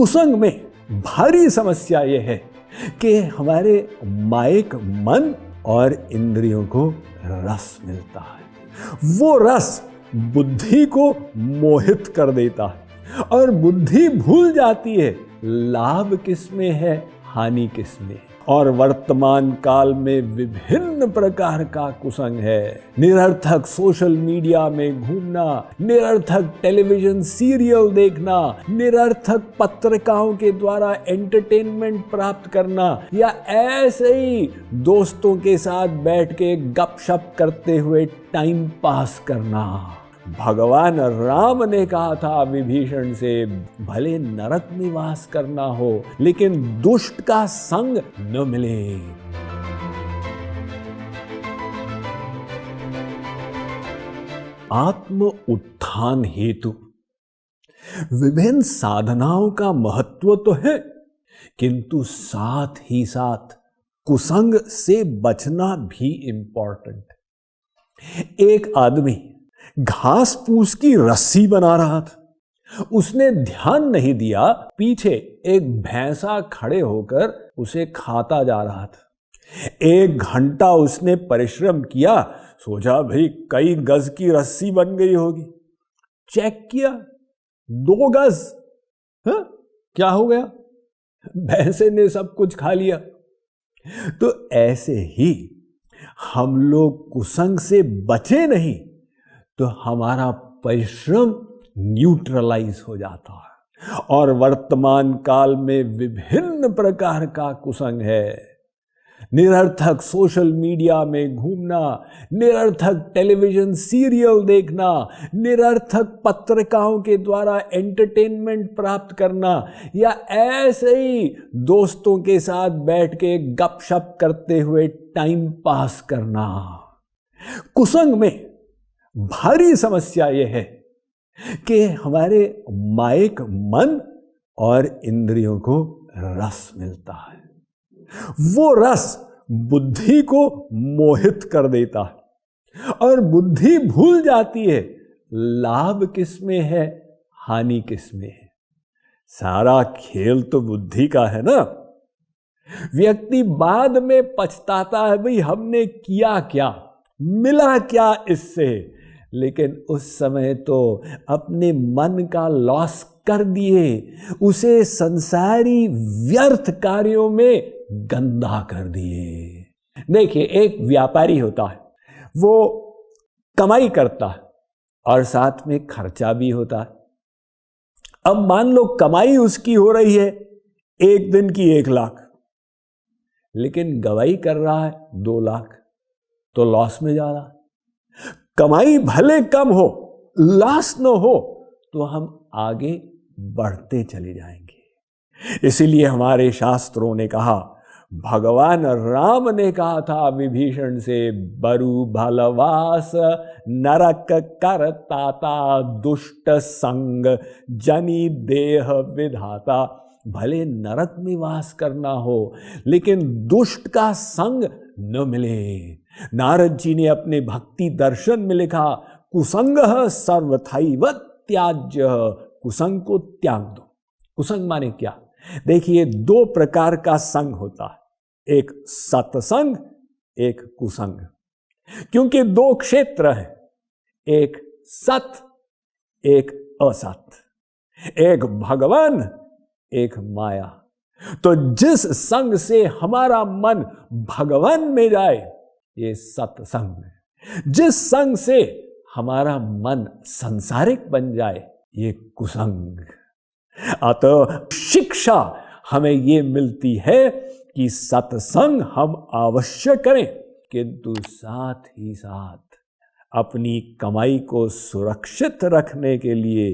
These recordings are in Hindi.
कुसंग में भारी समस्या यह है कि हमारे माइक मन और इंद्रियों को रस मिलता है। वो रस बुद्धि को मोहित कर देता है और बुद्धि भूल जाती है लाभ किसमें है, हानि किसमें है। और वर्तमान काल में विभिन्न प्रकार का कुसंग है। निरर्थक सोशल मीडिया में घूमना, निरर्थक टेलीविजन सीरियल देखना, निरर्थक पत्रिकाओं के द्वारा एंटरटेनमेंट प्राप्त करना, या ऐसे ही दोस्तों के साथ बैठ के गपशप करते हुए टाइम पास करना। भगवान राम ने कहा था विभीषण से, भले नरक में वास करना हो लेकिन दुष्ट का संग न मिले। आत्म उत्थान हेतु विभिन्न साधनाओं का महत्व तो है, किंतु साथ ही साथ कुसंग से बचना भी इंपॉर्टेंट। एक आदमी घास फूस की रस्सी बना रहा था। उसने ध्यान नहीं दिया, पीछे एक भैंसा खड़े होकर उसे खाता जा रहा था। 1 घंटा उसने परिश्रम किया, सोचा भाई कई गज की रस्सी बन गई होगी। चेक किया 2 गज। क्या हो गया? भैंसे ने सब कुछ खा लिया। तो ऐसे ही हम लोग कुसंग से बचे नहीं तो हमारा परिश्रम न्यूट्रलाइज हो जाता है। और वर्तमान काल में विभिन्न प्रकार का कुसंग है। निरर्थक सोशल मीडिया में घूमना, निरर्थक टेलीविजन सीरियल देखना, निरर्थक पत्रिकाओं के द्वारा एंटरटेनमेंट प्राप्त करना, या ऐसे ही दोस्तों के साथ बैठ के गपशप करते हुए टाइम पास करना। कुसंग में भारी समस्या यह है कि हमारे माइक मन और इंद्रियों को रस मिलता है। वो रस बुद्धि को मोहित कर देता है और बुद्धि भूल जाती है लाभ किसमें है, हानि किसमें है। सारा खेल तो बुद्धि का है ना। व्यक्ति बाद में पछताता है, भाई हमने किया क्या, मिला क्या इससे, लेकिन उस समय तो अपने मन का लॉस कर दिए, उसे संसारी व्यर्थ कार्यों में गंदा कर दिए। देखिए, एक व्यापारी होता है, वो कमाई करता है और साथ में खर्चा भी होता है। अब मान लो कमाई उसकी हो रही है 1 दिन की 1 लाख, लेकिन गवाही कर रहा है 2 लाख, तो लॉस में जा रहा है। कमाई भले कम हो, लॉस न हो, तो हम आगे बढ़ते चले जाएंगे। इसीलिए हमारे शास्त्रों ने कहा, भगवान राम ने कहा था विभीषण से, बरु भलवास नरक कर ताता, दुष्ट संग जनी देह विधाता। भले नरक में वास करना हो लेकिन दुष्ट का संग न मिले। नारद जी ने अपने भक्ति दर्शन में लिखा, कुसंग सर्वथैव त्याज्य, कुसंग को त्याग दो। कुसंग माने क्या? देखिए, 2 प्रकार का संग होता है, एक सत्संग, एक कुसंग। क्योंकि 2 क्षेत्र हैं, एक सत, एक असत, एक भगवान, एक माया। तो जिस संग से हमारा मन भगवान में जाए, ये सत्संग है। जिस संग से हमारा मन सांसारिक बन जाए, ये कुसंग। अतः शिक्षा हमें ये मिलती है कि सत्संग हम अवश्य करें, किंतु साथ ही साथ अपनी कमाई को सुरक्षित रखने के लिए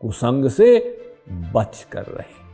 कुसंग से बच कर रहें।